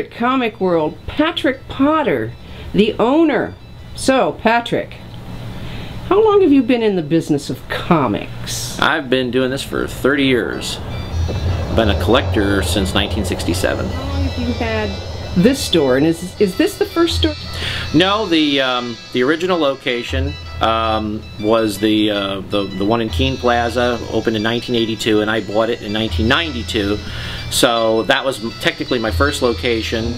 at Comic World, Patrick Potter, the owner. So, Patrick, how long have you been in the business of comics? I've been doing this for 30 years. I've been a collector since 1967. How long have you had this store, and is this the first store? No, the original location was the one in Keene Plaza, opened in 1982, and I bought it in 1992. So that was technically my first location.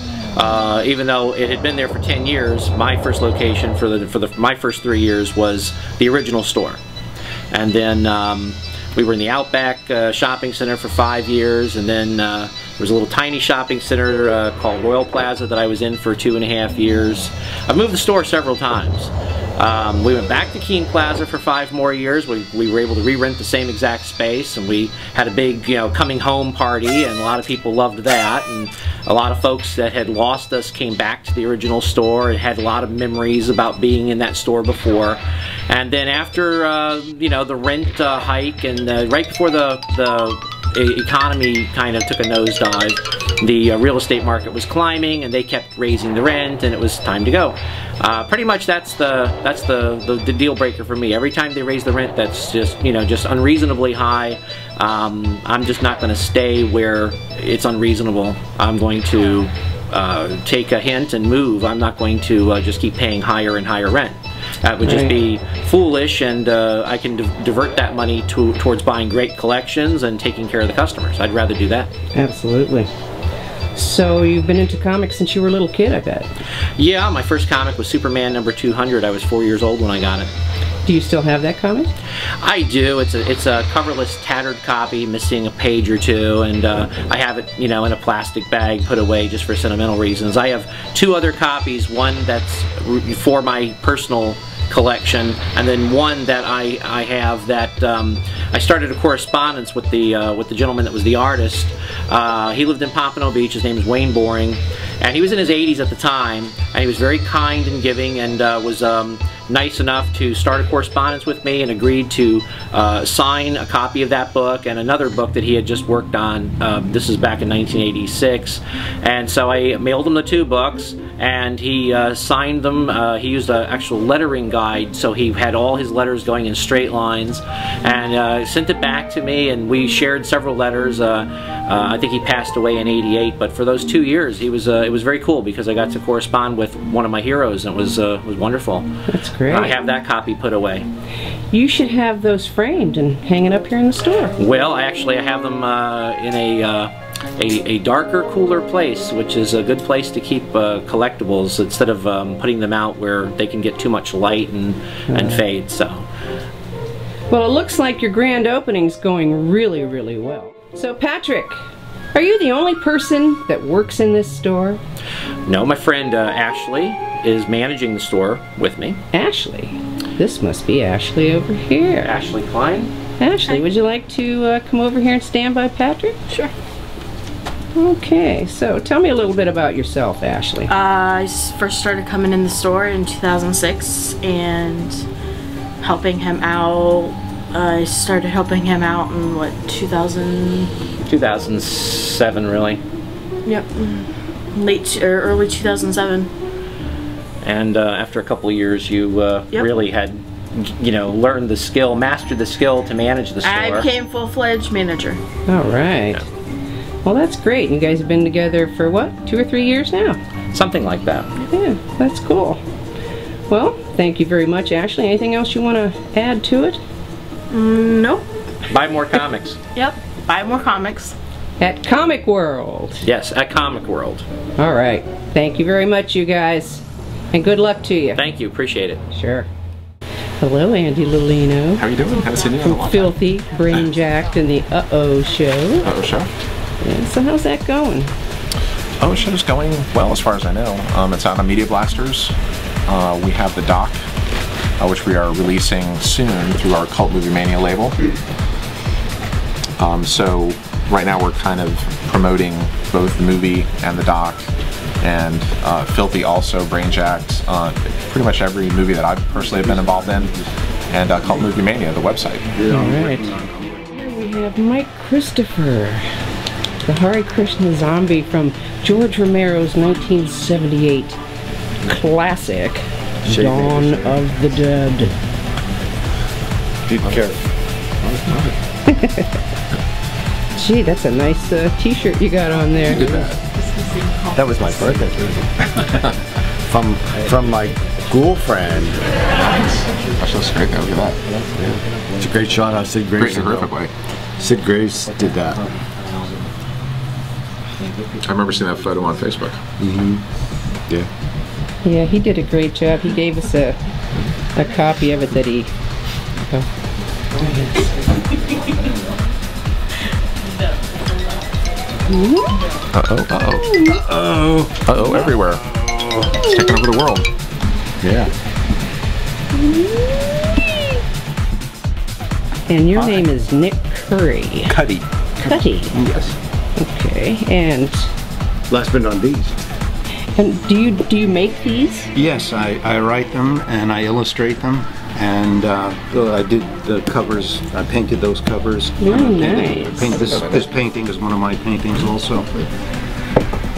Even though it had been there for 10 years, my first location for my first 3 years was the original store. And then we were in the Outback Shopping Center for 5 years, and then there was a little tiny shopping center called Royal Plaza that I was in for 2.5 years. I've moved the store several times. We went back to Keene Plaza for 5 more years. We were able to re-rent the same exact space, and we had a big, coming home party, and a lot of people loved that. And a lot of folks that had lost us came back to the original store and had a lot of memories about being in that store before. And then after, the rent hike, and right before the economy kind of took a nosedive, the real estate market was climbing, and they kept raising the rent, and it was time to go. Pretty much that's the deal breaker for me. Every time they raise the rent, that's just just unreasonably high. I'm just not going to stay where it's unreasonable. I'm going to take a hint and move. I'm not going to just keep paying higher and higher rent. That would just be foolish, and I can divert that money towards buying great collections and taking care of the customers. I'd rather do that. Absolutely. So you've been into comics since you were a little kid, I bet. Yeah, my first comic was Superman number 200. I was 4 years old when I got it. Do you still have that comic? I do. It's a coverless, tattered copy, missing a page or two, and I have it, in a plastic bag put away just for sentimental reasons. I have 2 other copies, one that's for my personal collection, and then one that I have that I started a correspondence with the gentleman that was the artist. He lived in Pompano Beach. His name is Wayne Boring, and he was in his 80s at the time, and he was very kind and giving, and was nice enough to start a correspondence with me and agreed to sign a copy of that book and another book that he had just worked on. This is back in 1986, and so I mailed him the 2 books, and he signed them. He used an actual lettering guide, so he had all his letters going in straight lines, and sent it back to me, and we shared several letters. I think he passed away in '88, but for those 2 years, it was very cool because I got to correspond with one of my heroes, and it was wonderful. That's great. I have that copy put away. You should have those framed and hanging up here in the store. Well, I have them in a darker, cooler place, which is a good place to keep collectibles instead of putting them out where they can get too much light and fade. So. Well, it looks like your grand opening's going really, really well. So, Patrick, are you the only person that works in this store? No, my friend Ashley is managing the store with me. Ashley? This must be Ashley over here. Ashley Klein. Ashley, would you like to come over here and stand by Patrick? Sure. Okay, so tell me a little bit about yourself, Ashley. I first started coming in the store in 2006 and helping him out. I started helping him out in what, 2007, really. Yep. Early 2007. And after a couple of years, you really had, learned the skill, mastered the skill to manage the store. I became full-fledged manager. All right. Yeah. Well, that's great. You guys have been together for what, 2 or 3 years now? Something like that. Yeah, that's cool. Well, thank you very much, Ashley. Anything else you want to add to it? Nope. Buy more comics. Yep. Buy more comics. At Comic World. Yes, at Comic World. All right. Thank you very much, you guys. And good luck to you. Thank you. Appreciate it. Sure. Hello, Andy Lalino. How are you doing? Haven't seen you in a long time. Filthy, Brainjacked, and the Uh-Oh Show. Uh-Oh Show? Yeah, so how's that going? Uh-Oh Show's going well as far as I know. It's out on Media Blasters. We have the doc, which we are releasing soon through our Cult Movie Mania label. So right now we're kind of promoting both the movie and the doc, and Filthy also, Brainjacked, pretty much every movie that I've personally been involved in, and Cult Movie Mania, the website. All right. Here we have Mike Christopher. The Hare Krishna Zombie from George Romero's 1978 classic, Dawn of the Dead. Be careful. Gee, that's a nice t-shirt you got on there. That was my birthday from my girlfriend. Gosh, that's great. Look at that. It's a great shot of Sid Graves. Great in a horrific way. Sid Graves did that. I remember seeing that photo on Facebook. Yeah. Yeah, he did a great job. He gave us a copy of it that he... Uh-oh, everywhere. It's taking over the world. Yeah. And your name is Nick Curry. Cuti. Cuti. Yes. Okay, and Last but not least. do you make these? Yes, I write them and I illustrate them, and I did the covers. I painted those covers. Very nice. This painting is one of my paintings also,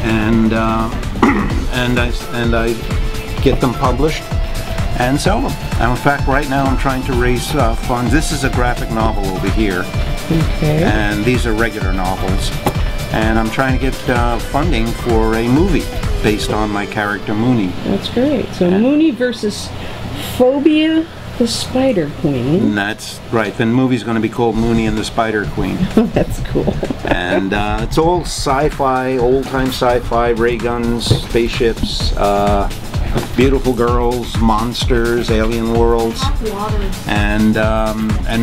and I get them published and sell them. And in fact, right now I'm trying to raise funds. This is a graphic novel over here, Okay. and these are regular novels. And I'm trying to get funding for a movie based on my character Mooney. That's great. So Mooney versus Phobia the Spider Queen. And that's right. The movie's going to be called Mooney and the Spider Queen. That's cool. And it's all sci-fi, old-time sci-fi, ray guns, spaceships, beautiful girls, monsters, alien worlds. And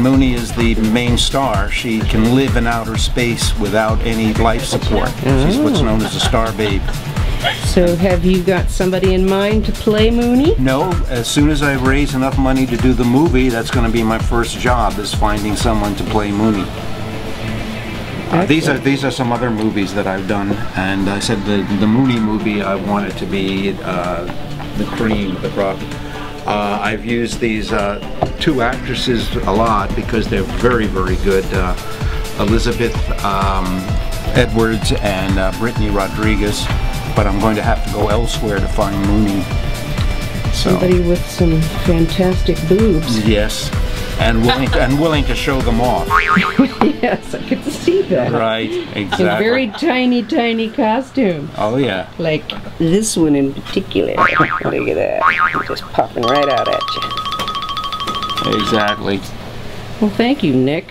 Mooney is the main star. She can live in outer space without any life support. She's what's known as a star babe. So have you got somebody in mind to play Mooney? No, as soon as I raise enough money to do the movie, that's going to be my first job, is finding someone to play Mooney. These are some other movies that I've done, and I said the Mooney movie, I want it to be the cream, the crop. I've used these two actresses a lot because they're very, very good. Elizabeth Edwards and Brittany Rodriguez. But I'm going to have to go elsewhere to find Mooney. So, Somebody with some fantastic boobs. yes, and willing to show them off. Yes, I could see that. Right, In exactly. very tiny, tiny costumes. Oh yeah. Like this one in particular. Look at that. Just popping right out at you. Exactly. Well, thank you, Nick.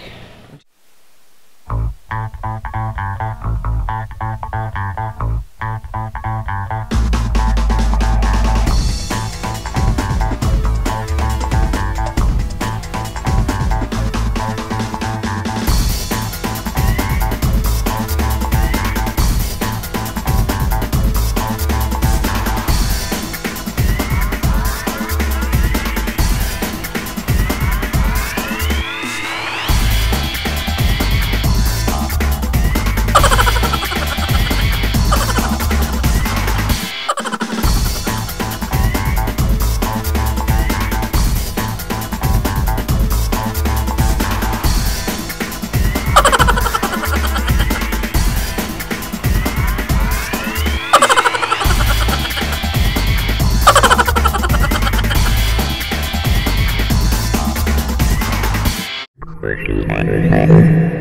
Where do you want to